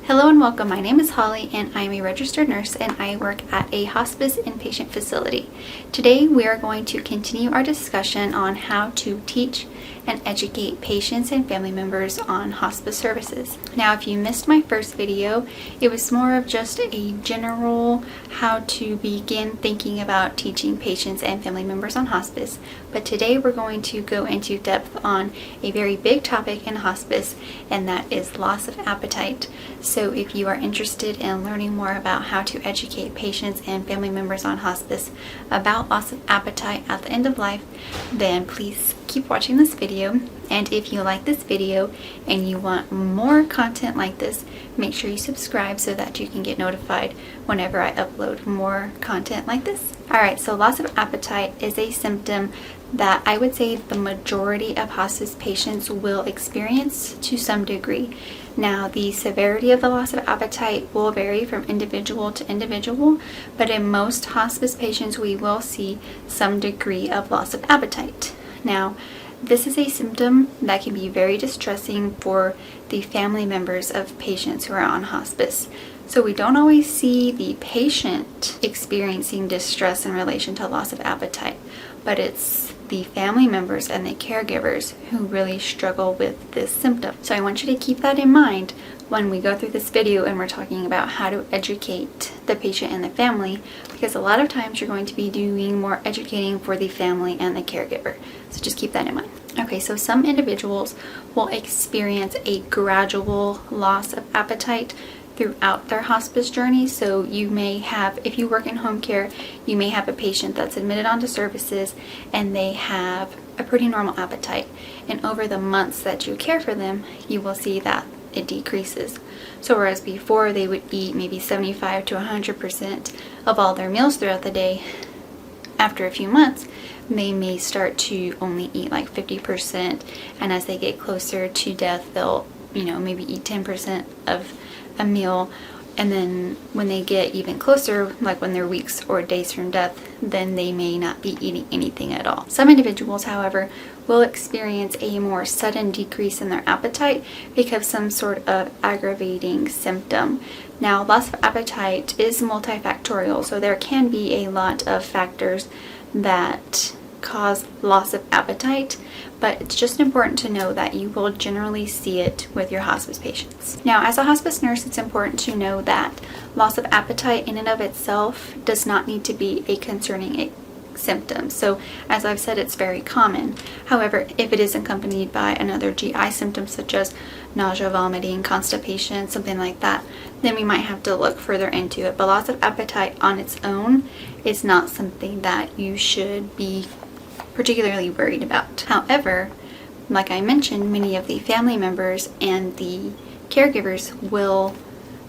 Hello and welcome. My name is Holly and I am a registered nurse and I work at a hospice inpatient facility. Today we are going to continue our discussion on how to teach and educate patients and family members on hospice services. Now, if you missed my first video, it was more of just a general how to begin thinking about teaching patients and family members on hospice. But today we're going to go into depth on a very big topic in hospice, and that is loss of appetite. So if you are interested in learning more about how to educate patients and family members on hospice about loss of appetite at the end of life, then please keep watching this video. And if you like this video and you want more content like this, make sure you subscribe so that you can get notified whenever I upload more content like this. Alright, so loss of appetite is a symptom that I would say the majority of hospice patients will experience to some degree. Now, the severity of the loss of appetite will vary from individual to individual, but in most hospice patients we will see some degree of loss of appetite. Now, this is a symptom that can be very distressing for the family members of patients who are on hospice. So we don't always see the patient experiencing distress in relation to loss of appetite, but it's the family members and the caregivers who really struggle with this symptom. So I want you to keep that in mind when we go through this video and we're talking about how to educate the patient and the family, because a lot of times you're going to be doing more educating for the family and the caregiver. So just keep that in mind. Okay, so some individuals will experience a gradual loss of appetite throughout their hospice journey. So you may have, if you work in home care, you may have a patient that's admitted onto services and they have a pretty normal appetite. And over the months that you care for them, you will see that it decreases. So whereas before they would eat maybe 75 to 100% of all their meals throughout the day, after a few months, they may start to only eat like 50%. And as they get closer to death, they'll, maybe eat 10% of a meal. And then when they get even closer, like when they're weeks or days from death, then they may not be eating anything at all. Some individuals, however, will experience a more sudden decrease in their appetite because of some sort of aggravating symptom. Now, loss of appetite is multifactorial, so there can be a lot of factors that cause loss of appetite, but it's just important to know that you will generally see it with your hospice patients. Now, as a hospice nurse, it's important to know that loss of appetite in and of itself does not need to be a concerning symptom. So as I've said, it's very common. However, if it is accompanied by another GI symptom such as nausea, vomiting, constipation, something like that, then we might have to look further into it. But loss of appetite on its own is not something that you should be particularly worried about. However, like I mentioned, many of the family members and the caregivers will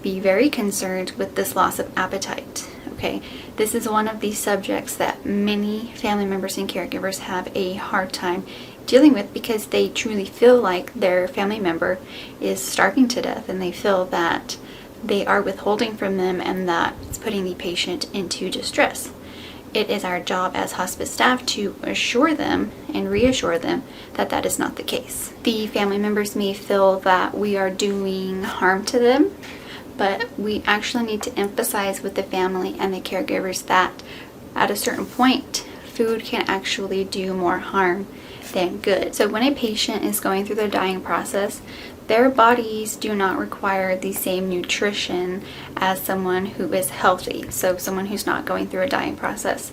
be very concerned with this loss of appetite. Okay, this is one of the subjects that many family members and caregivers have a hard time dealing with because they truly feel like their family member is starving to death and they feel that they are withholding from them and that it's putting the patient into distress. It is our job as hospice staff to assure them and reassure them that that is not the case. The family members may feel that we are doing harm to them, but we actually need to emphasize with the family and the caregivers that at a certain point, food can actually do more harm than good. So when a patient is going through their dying process, their bodies do not require the same nutrition as someone who is healthy. So someone who's not going through a dying process,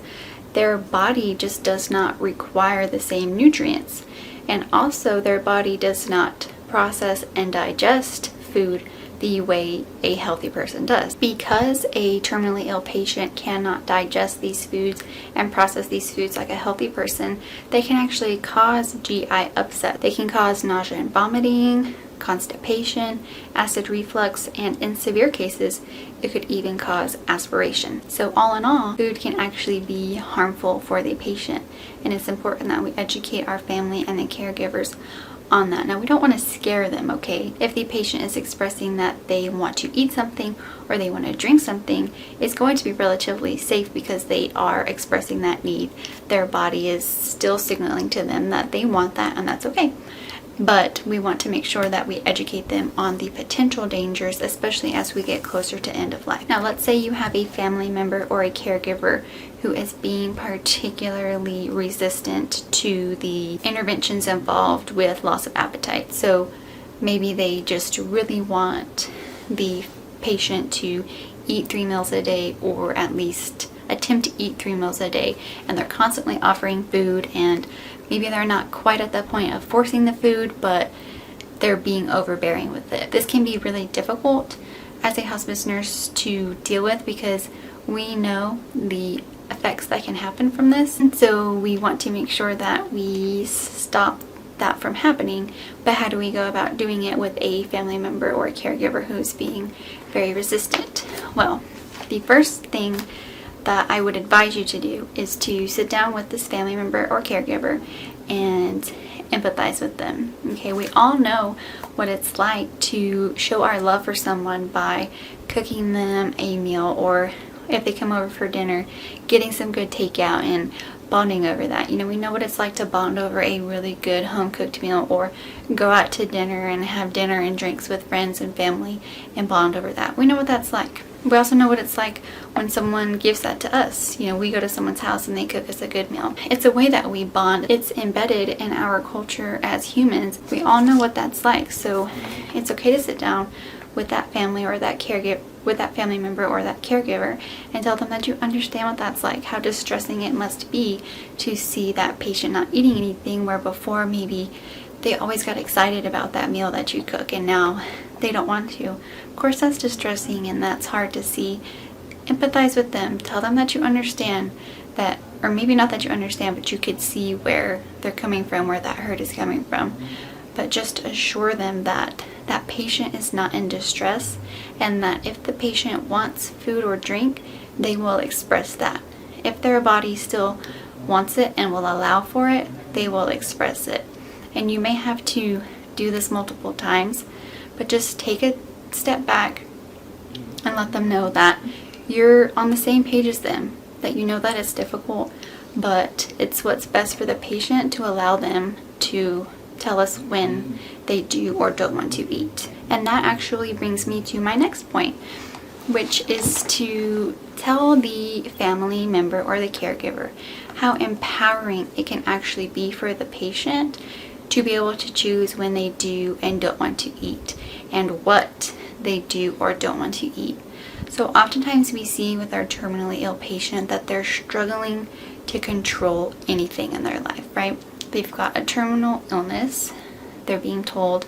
their body just does not require the same nutrients. And also their body does not process and digest food the way a healthy person does. Because a terminally ill patient cannot digest these foods and process these foods like a healthy person, they can actually cause GI upset. They can cause nausea and vomiting, constipation, acid reflux, and in severe cases, it could even cause aspiration. So all in all, food can actually be harmful for the patient, and it's important that we educate our family and the caregivers on that. Now, we don't want to scare them, okay? If the patient is expressing that they want to eat something or they want to drink something, it's going to be relatively safe because they are expressing that need. Their body is still signaling to them that they want that, and that's okay. but we want to make sure that we educate them on the potential dangers, especially as we get closer to end of life. Now, let's say you have a family member or a caregiver who is being particularly resistant to the interventions involved with loss of appetite. So maybe they just really want the patient to eat 3 meals a day, or at least attempt to eat 3 meals a day, and they're constantly offering food, and maybe they're not quite at the point of forcing the food, but they're being overbearing with it. This can be really difficult as a hospice nurse to deal with, because we know the effects that can happen from this, and so we want to make sure that we stop that from happening. But how do we go about doing it with a family member or a caregiver who's being very resistant? Well, the first thing that I would advise you to do is to sit down with this family member or caregiver and empathize with them. Okay, we all know what it's like to show our love for someone by cooking them a meal, or if they come over for dinner, getting some good takeout and bonding over that. You know, we know what it's like to bond over a really good home-cooked meal, or go out to dinner and have dinner and drinks with friends and family and bond over that. We know what that's like. We also know what it's like when someone gives that to us. You know, we go to someone's house and they cook us a good meal. It's a way that we bond. It's embedded in our culture as humans. We all know what that's like. So it's okay to sit down with that family or that caregiver, with that family member or that caregiver, and tell them that you understand what that's like, how distressing it must be to see that patient not eating anything, where before maybe they always got excited about that meal that you cook and now they don't want to. Of course, that's distressing and that's hard to see. Empathize with them. Tell them that you understand that, or maybe not that you understand, but you could see where they're coming from, where that hurt is coming from. But just assure them that that patient is not in distress, and that if the patient wants food or drink, they will express that. If their body still wants it and will allow for it, they will express it. And you may have to do this multiple times, but just take a step back and let them know that you're on the same page as them, that you know that it's difficult, but it's what's best for the patient to allow them to tell us when they do or don't want to eat. And that actually brings me to my next point, which is to tell the family member or the caregiver how empowering it can actually be for the patient to be able to choose when they do and don't want to eat, and what they do or don't want to eat. So oftentimes we see with our terminally ill patient that they're struggling to control anything in their life, right? They've got a terminal illness. They're being told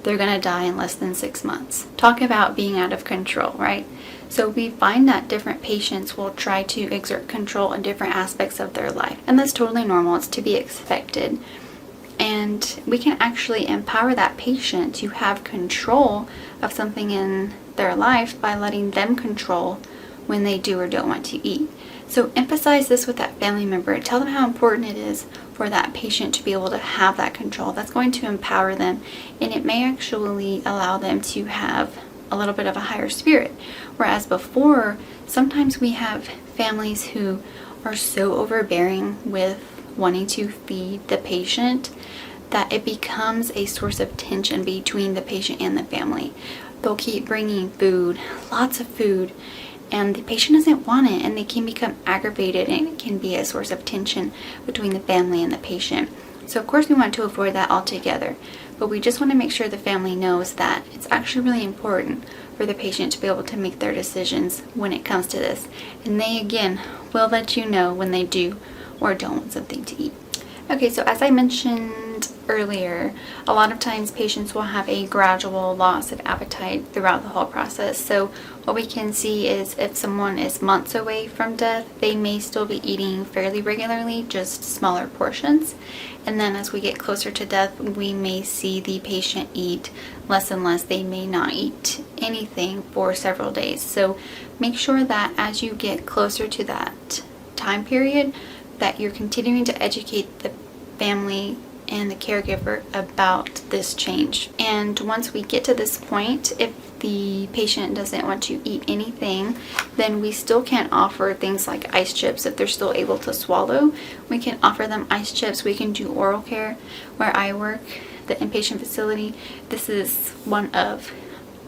they're going to die in less than 6 months. Talk about being out of control, right? So we find that different patients will try to exert control in different aspects of their life. And that's totally normal. It's to be expected. And we can actually empower that patient to have control of something in their life by letting them control when they do or don't want to eat. So emphasize this with that family member. Tell them how important it is for that patient to be able to have that control. That's going to empower them, and it may actually allow them to have a little bit of a higher spirit. Whereas before, sometimes we have families who are so overbearing with wanting to feed the patient that it becomes a source of tension between the patient and the family. They'll keep bringing food, lots of food, and the patient doesn't want it, and they can become aggravated, and it can be a source of tension between the family and the patient. So of course we want to avoid that altogether, but we just want to make sure the family knows that it's actually really important for the patient to be able to make their decisions when it comes to this. And they, again, will let you know when they do or don't want something to eat. Okay, so as I mentioned earlier, a lot of times patients will have a gradual loss of appetite throughout the whole process. So what we can see is if someone is months away from death, they may still be eating fairly regularly, just smaller portions. And then as we get closer to death, we may see the patient eat less and less. They may not eat anything for several days. So make sure that as you get closer to that time period, that you're continuing to educate the family and the caregiver about this change. And once we get to this point, if the patient doesn't want to eat anything, then we still can't offer things like ice chips. If they're still able to swallow, we can offer them ice chips. We can do oral care. Where I work, the inpatient facility, this is one of,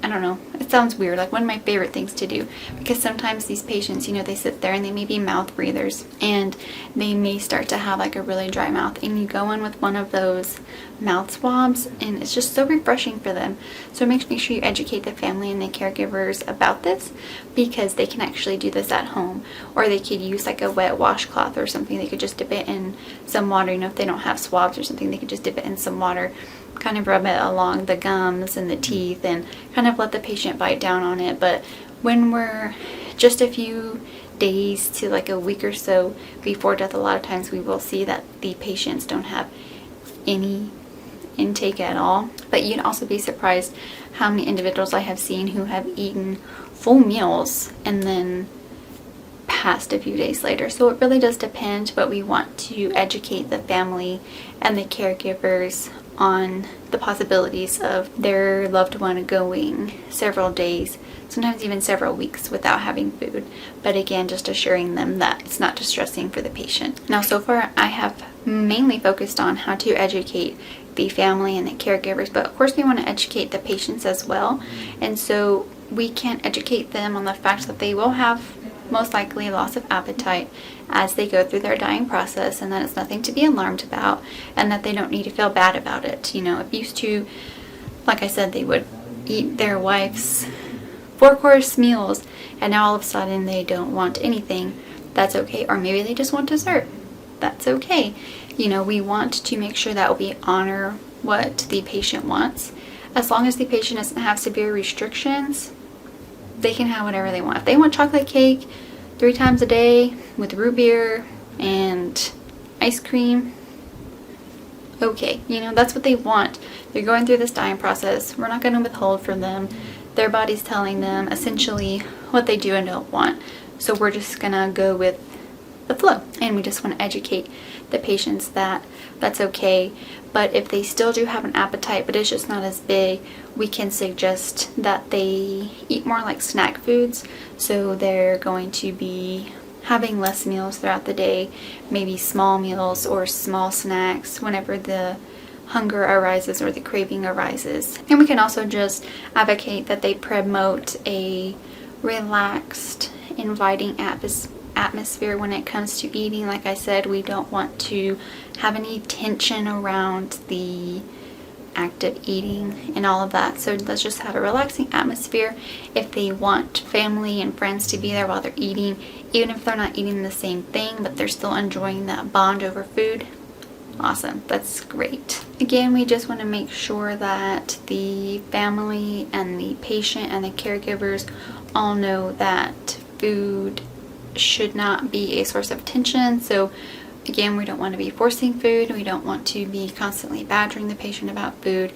I don't know, it sounds weird, like one of my favorite things to do, because sometimes these patients, they sit there and they may be mouth breathers and they may start to have like a really dry mouth, and you go in with one of those mouth swabs and it's just so refreshing for them. So make sure you educate the family and the caregivers about this, because they can actually do this at home, or they could use like a wet washcloth or something. They could just dip it in some water, if they don't have swabs or something, they could just dip it in some water, kind of rub it along the gums and the teeth and kind of let the patient bite down on it. But when we're just a few days to like a week or so before death, a lot of times we will see that the patients don't have any intake at all. But you'd also be surprised how many individuals I have seen who have eaten full meals and then passed a few days later. So it really does depend, but we want to educate the family and the caregivers on the possibilities of their loved one going several days, sometimes even several weeks without having food. But again, just assuring them that it's not distressing for the patient. Now, so far I have mainly focused on how to educate the family and the caregivers, but of course we want to educate the patients as well. And so we can educate them on the fact that they will have most likely loss of appetite as they go through their dying process, and that it's nothing to be alarmed about, and that they don't need to feel bad about it. If used to, like I said, they would eat their wife's 4-course meals and now all of a sudden they don't want anything, that's okay. Or maybe they just want dessert, that's okay. We want to make sure that we honor what the patient wants. As long as the patient doesn't have severe restrictions, they can have whatever they want. If they want chocolate cake 3 times a day with root beer and ice cream, okay, that's what they want. They're going through this dying process. We're not going to withhold from them. Their body's telling them essentially what they do and don't want. So we're just going to go with the flow, and we just want to educate the patients that that's okay. But if they still do have an appetite but it's just not as big, we can suggest that they eat more like snack foods. So they're going to be having less meals throughout the day, maybe small meals or small snacks whenever the hunger arises or the craving arises. And we can also just advocate that they promote a relaxed, inviting atmosphere when it comes to eating. Like I said, we don't want to have any tension around the act of eating and all of that. So let's just have a relaxing atmosphere. If they want family and friends to be there while they're eating, even if they're not eating the same thing, but they're still enjoying that bond over food, awesome, that's great. Again, we just want to make sure that the family and the patient and the caregivers all know that food should not be a source of tension. So again, we don't want to be forcing food. We don't want to be constantly badgering the patient about food.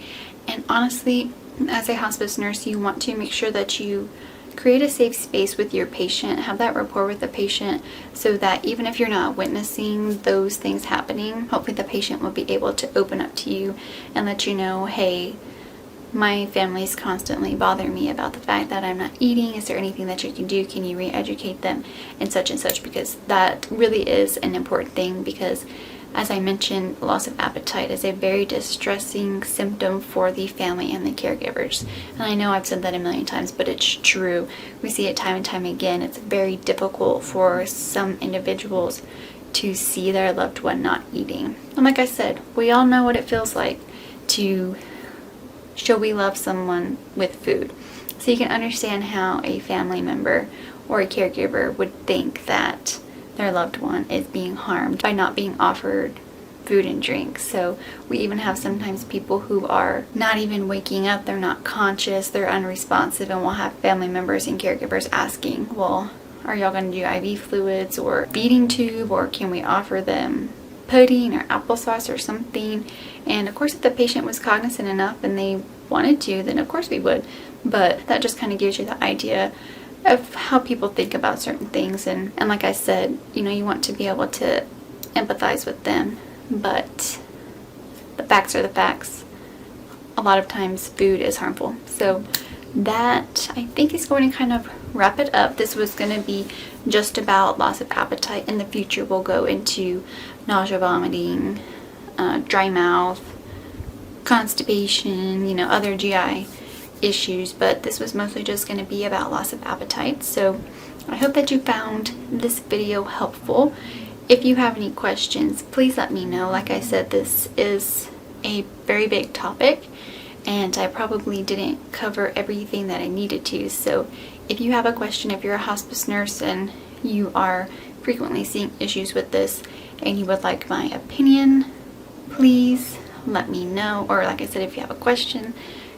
And honestly, as a hospice nurse, you want to make sure that you create a safe space with your patient, have that rapport with the patient, so that even if you're not witnessing those things happening, hopefully the patient will be able to open up to you and let you know, hey, my family's constantly bothering me about the fact that I'm not eating. Is there anything that you can do? Can you re-educate them and such, because that really is an important thing. Because as I mentioned, loss of appetite is a very distressing symptom for the family and the caregivers. And I know I've said that a million times, but it's true. We see it time and time again. It's very difficult for some individuals to see their loved one not eating. And like I said, we all know what it feels like to show we love someone with food. So you can understand how a family member or a caregiver would think that their loved one is being harmed by not being offered food and drink. So we even have sometimes people who are not even waking up, they're not conscious, they're unresponsive, and we'll have family members and caregivers asking, well, are y'all going to do IV fluids or feeding tube, or can we offer them pudding or applesauce or something? And of course, if the patient was cognizant enough and they wanted to, then of course we would. But that just kind of gives you the idea of how people think about certain things. And like I said, you want to be able to empathize with them, but the facts are the facts. A lot of times food is harmful. So that, I think, is going to kind of wrap it up. This was going to be just about loss of appetite. In the future, we'll go into nausea, vomiting, dry mouth, constipation, other GI issues, but this was mostly just going to be about loss of appetite. So I hope that you found this video helpful. If you have any questions, please let me know. Like I said, this is a very big topic, and I probably didn't cover everything that I needed to. So if you have a question, if you're a hospice nurse and you are frequently seeing issues with this and you would like my opinion, please let me know. Or like I said, if you have a question,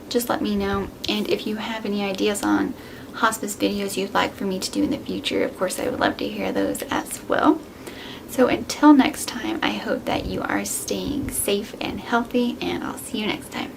just let me know. And if you have any ideas on hospice videos you'd like for me to do in the future, of course I would love to hear those as well. So until next time, I hope that you are staying safe and healthy, and I'll see you next time.